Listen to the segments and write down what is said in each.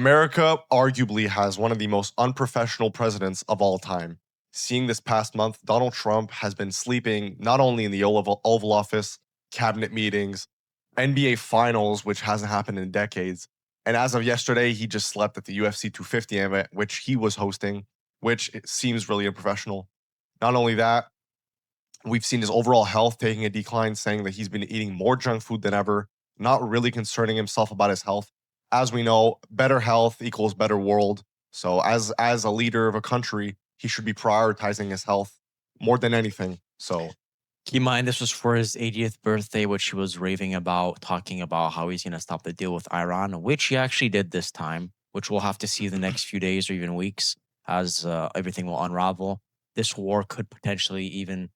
America arguably has one of the most unprofessional presidents of all time. Seeing this past month, Donald Trump has been sleeping not only in the Oval Office, cabinet meetings, NBA Finals, which hasn't happened in decades. And as of yesterday, he just slept at the UFC 250 event, which he was hosting, which it seems really unprofessional. Not only that, we've seen his overall health taking a decline, saying that he's been eating more junk food than ever, not really concerning himself about his health. As we know, better health equals better world. So as a leader of a country, he should be prioritizing his health more than anything. So Keep in mind, this was for his 80th birthday, which he was raving about, talking about how he's going to stop the deal with Iran, which he actually did this time, which we'll have to see the next few days or even weeks as everything will unravel. This war could potentially even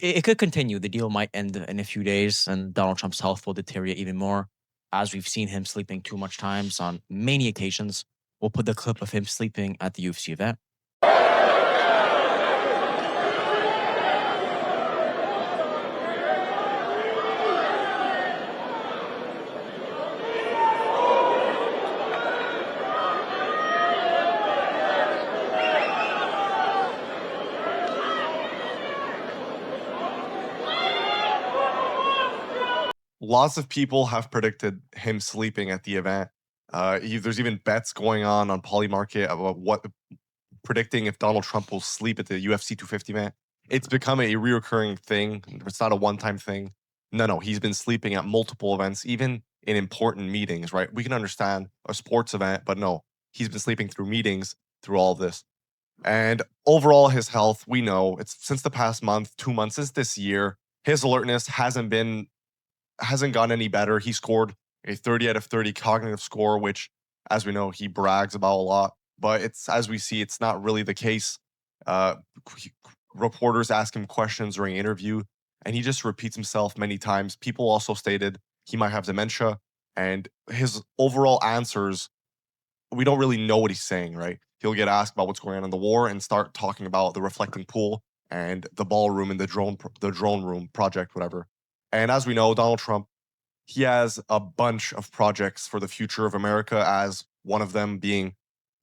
it could continue. The deal might end in a few days, and Donald Trump's health will deteriorate even more, as we've seen him sleeping too much times on many occasions. We'll put the clip of him sleeping at the UFC event. lots of people have predicted him sleeping at the event. There's even bets going on Polymarket about what predicting if Donald Trump will sleep at the UFC 250 event. It's become a reoccurring thing. It's not a one-time thing. No, he's been sleeping at multiple events, even in important meetings, right? We can understand a sports event, but no, he's been sleeping through meetings through all of this. And overall, his health, we know it's since the past month, 2 months, is this year. His alertness hasn't gotten any better. He scored a 30 out of 30 cognitive score, which, as we know, he brags about a lot. But it's as we see, it's not really the case. Uh, Reporters ask him questions during interview, and he just repeats himself many times. People also stated he might have dementia, and his overall answers, we don't really know what he's saying. Right? He'll get asked about what's going on in the war and start talking about the reflecting pool and the ballroom and the drone room project, whatever. And as we know, Donald Trump, he has a bunch of projects for the future of America, as one of them being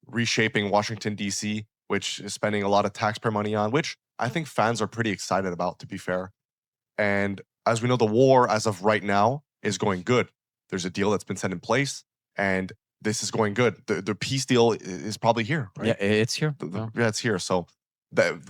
reshaping Washington, D.C., which is spending a lot of taxpayer money on, which I think fans are pretty excited about, to be fair. And as we know, the war, as of right now, is going good. There's a deal that's been set in place, and this is going good. The peace deal is probably here, Yeah, right? it's here. Yeah, it's here. So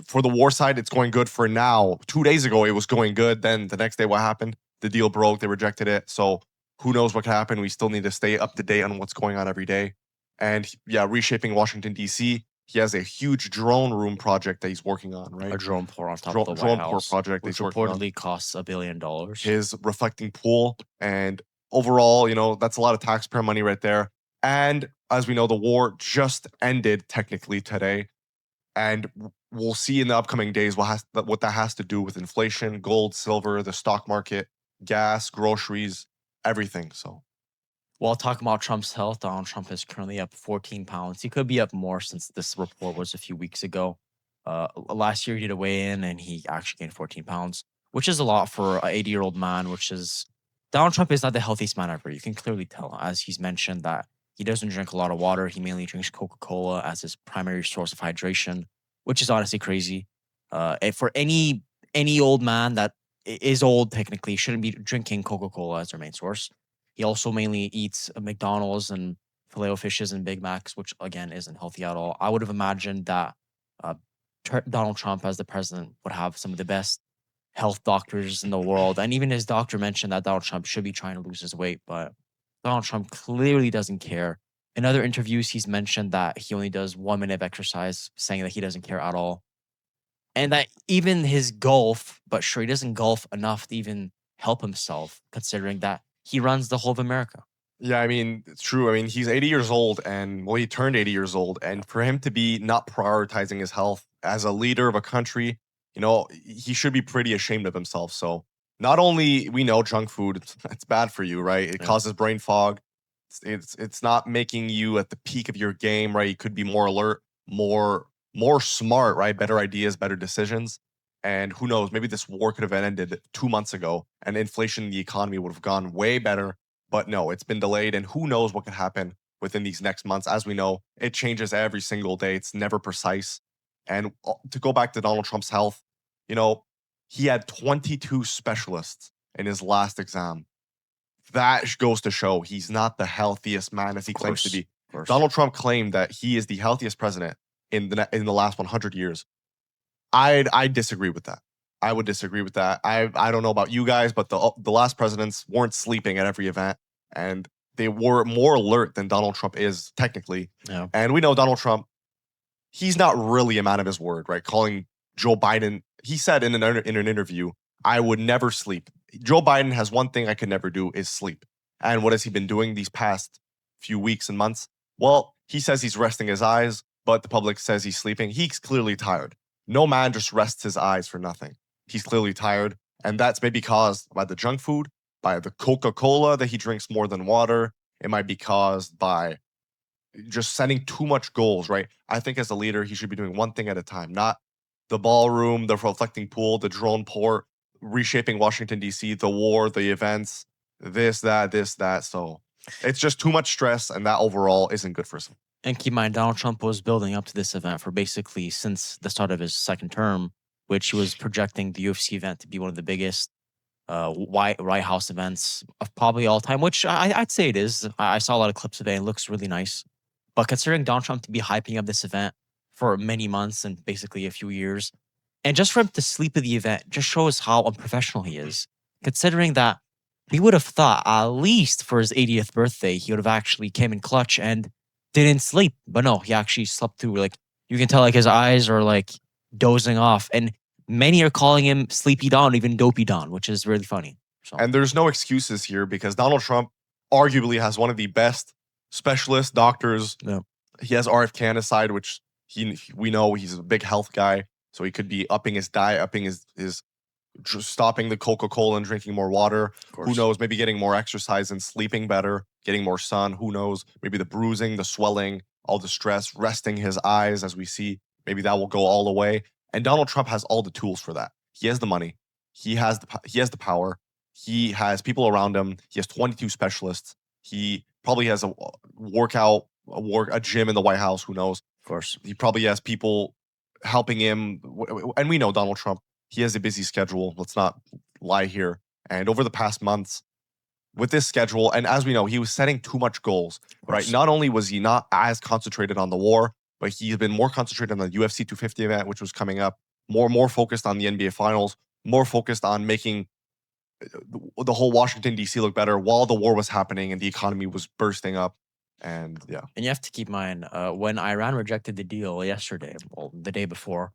for the war side, it's going good for now. 2 days ago, it was going good. Then the next day, what happened? The deal broke. They rejected it. So who knows what can happen? We still need to stay up to date on what's going on every day. And yeah, reshaping Washington, D.C., he has a huge drone room project that he's working on, A right? drone pour on top of the White Drone port House, project that which he's working on. reportedly costs $1 billion. His reflecting pool. And overall, that's a lot of taxpayer money right there. And as we know, the war just ended technically today. And we'll see in the upcoming days what that has to do with inflation, gold, silver, the stock market, gas, groceries, everything. So While talking about Trump's health, Donald Trump is currently up 14 pounds. He could be up more since this report was a few weeks ago. Last year, he did a weigh in and he actually gained 14 pounds, which is a lot for an 80-year-old man, which is Donald Trump is not the healthiest man ever. You can clearly tell, as he's mentioned, that he doesn't drink a lot of water. He mainly drinks Coca Cola as his primary source of hydration, which is honestly crazy. For any old man that is old, technically, shouldn't be drinking Coca Cola as their main source. He also mainly eats McDonald's and filet o fishes and Big Macs, which again isn't healthy at all. I would have imagined that uh, Donald Trump, as the president, would have some of the best health doctors in the world. And even his doctor mentioned that Donald Trump should be trying to lose his weight, but Donald Trump clearly doesn't care. In other interviews, he's mentioned that he only does 1 minute of exercise, saying that he doesn't care at all. And that even his golf, but sure, he doesn't golf enough to even help himself, considering that he runs the whole of America. yeah, I mean, it's true. I mean, he's 80 years old, and well, he turned 80 years old. And for him to be not prioritizing his health as a leader of a country, he should be pretty ashamed of himself. So not only we know junk food, it's bad for you, right? It Yeah. causes brain fog. It's not making you at the peak of your game, right? You could be more alert, more smart, right? Better ideas, better decisions. And who knows, maybe this war could have ended 2 months ago, and inflation in the economy would have gone way better. But no, it's been delayed, and who knows what could happen within these next months. As we know, it changes every single day. It's never precise. And to go back to Donald Trump's health, you know, he had 22 specialists in his last exam. That goes to show he's not the healthiest man as he claims to be. Of course. Donald Trump claimed that he is the healthiest president in the last 100 years. I disagree with that. I would disagree with that. I don't know about you guys, but the last presidents weren't sleeping at every event, and they were more alert than Donald Trump is technically. Yeah. And we know Donald Trump, he's not really a man of his word, right? Calling Joe Biden, he said in an interview, I would never sleep. Joe Biden has one thing I could never do is sleep. And what has he been doing these past few weeks and months? Well, he says he's resting his eyes, but the public says he's sleeping. He's clearly tired. No man just rests his eyes for nothing. He's clearly tired. And that's maybe caused by the junk food, by the Coca-Cola that he drinks more than water. It might be caused by just setting too much goals, right? I think as a leader, he should be doing one thing at a time, not the ballroom, the reflecting pool, the drone port, reshaping Washington, D.C., the war, the events, this, that. So it's just too much stress, and that overall isn't good for us. And keep in mind, Donald Trump was building up to this event for basically since the start of his second term, which he was projecting the UFC event to be one of the biggest White House events of probably all time, which I'd say it is. I saw a lot of clips of it and it looks really nice. But considering Donald Trump to be hyping up this event for many months and basically a few years, and just for him to sleep at the event just shows how unprofessional he is. Considering that we would have thought at least for his 80th birthday, he would have actually came in clutch and didn't sleep. But no, he actually slept through. Like you can tell like his eyes are like dozing off. And many are calling him Sleepy Don, even Dopey Don, which is really funny. So. And there's no excuses here because Donald Trump arguably has one of the best specialists, doctors. Yeah. He has RFK on his side, which we know he's a big health guy. So he could be upping his diet, upping his stopping the Coca-Cola and drinking more water. Who knows? Maybe getting more exercise and sleeping better, getting more sun. Who knows? Maybe the bruising, the swelling, all the stress, resting his eyes as we see. Maybe that will go all away. And Donald Trump has all the tools for that. He has the money. He has the power. He has people around him. He has 22 specialists. He probably has a gym in the White House. Who knows? Of course. He probably has people helping him. And we know Donald Trump, he has a busy schedule. Let's not lie here. And over the past months, with this schedule, and as we know, he was setting too much goals, right? Not only was he not as concentrated on the war, but he's been more concentrated on the UFC 250 event, which was coming up, more focused on the NBA Finals, more focused on making the whole Washington, D.C. look better while the war was happening and the economy was bursting up. And yeah. And you have to keep in mind, when Iran rejected the deal yesterday, well, the day before,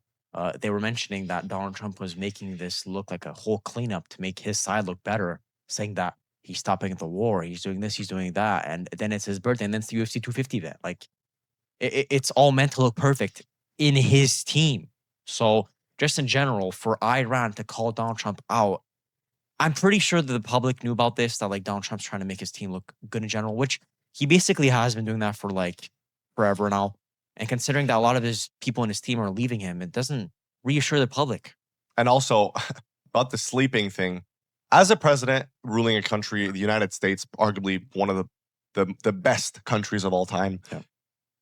they were mentioning that Donald Trump was making this look like a whole cleanup to make his side look better, saying that he's stopping the war, he's doing this, he's doing that. And then it's his birthday, and then it's the UFC 250 event. Like, it's all meant to look perfect in his team. So just in general, for Iran to call Donald Trump out, I'm pretty sure that the public knew about this, that like Donald Trump's trying to make his team look good in general, which he basically has been doing that for like forever now. And considering that a lot of his people in his team are leaving him, it doesn't reassure the public. And also about the sleeping thing, as a president ruling a country, the United States, arguably one of the best countries of all time,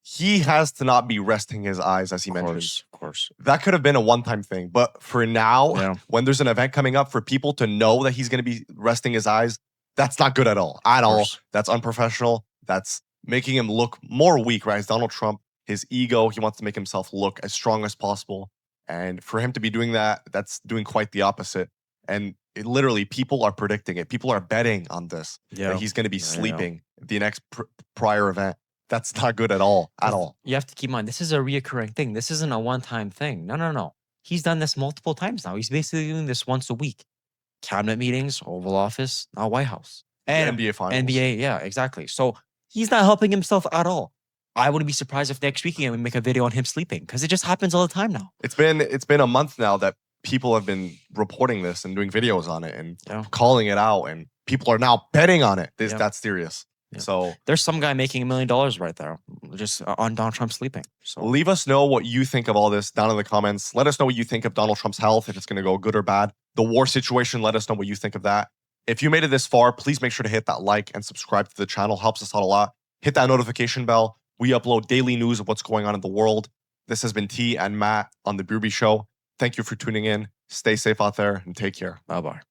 he has to not be resting his eyes, as he mentioned. Of course. That could have been a one-time thing. But for now, when there's an event coming up, for people to know that he's going to be resting his eyes, that's not good at all. That's unprofessional. That's making him look more weak, right? As Donald Trump, his ego, he wants to make himself look as strong as possible. And for him to be doing that, that's doing quite the opposite. And literally, people are predicting it. People are betting on this, that he's going to be sleeping the next prior event. That's not good at all. You have to keep in mind, this is a reoccurring thing. This isn't a one-time thing. No. He's done this multiple times now. He's basically doing this once a week. Cabinet meetings, Oval Office, now White House. And NBA Finals. NBA, yeah, exactly. So he's not helping himself at all. I wouldn't be surprised if next weekend we make a video on him sleeping, because it just happens all the time now. It's been a month now that people have been reporting this and doing videos on it and calling it out, and people are now betting on it. That's serious. Yeah. So there's some guy making $1 million right there just on Donald Trump sleeping. So leave us know what you think of all this down in the comments. Let us know what you think of Donald Trump's health, if it's going to go good or bad. The war situation, let us know what you think of that. If you made it this far, please make sure to hit that like and subscribe to the channel. Helps us out a lot. Hit that notification bell. We upload daily news of what's going on in the world. This has been T and Matt on The Berube Show. Thank you for tuning in. Stay safe out there and take care. Bye bye.